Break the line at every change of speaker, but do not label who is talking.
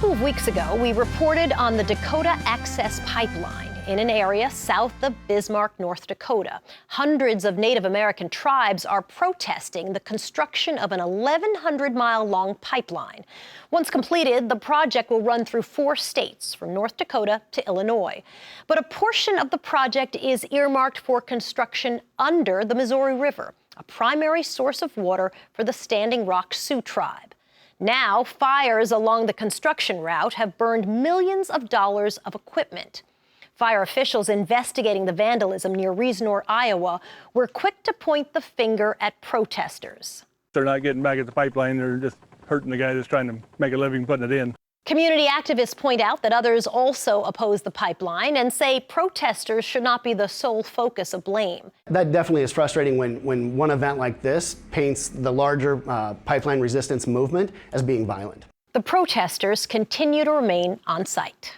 couple of weeks ago, we reported on the Dakota Access Pipeline in an area south of Bismarck, North Dakota. Hundreds of Native American tribes are protesting the construction of an 1,100-mile-long pipeline. Once completed, the project will run through 4 states, from North Dakota to Illinois. But a portion of the project is earmarked for construction under the Missouri River, a primary source of water for the Standing Rock Sioux tribe. Now, fires along the construction route have burned millions of dollars of equipment. Fire officials investigating the vandalism near Reesnor, Iowa, were quick to point the finger at protesters.
They're not getting back at the pipeline. They're just hurting the guy that's trying to make a living putting it in.
Community activists point out that others also oppose the pipeline and say protesters should not be the sole focus of blame.
That definitely is frustrating when one event like this paints the larger pipeline resistance movement as being violent.
The protesters continue to remain on site.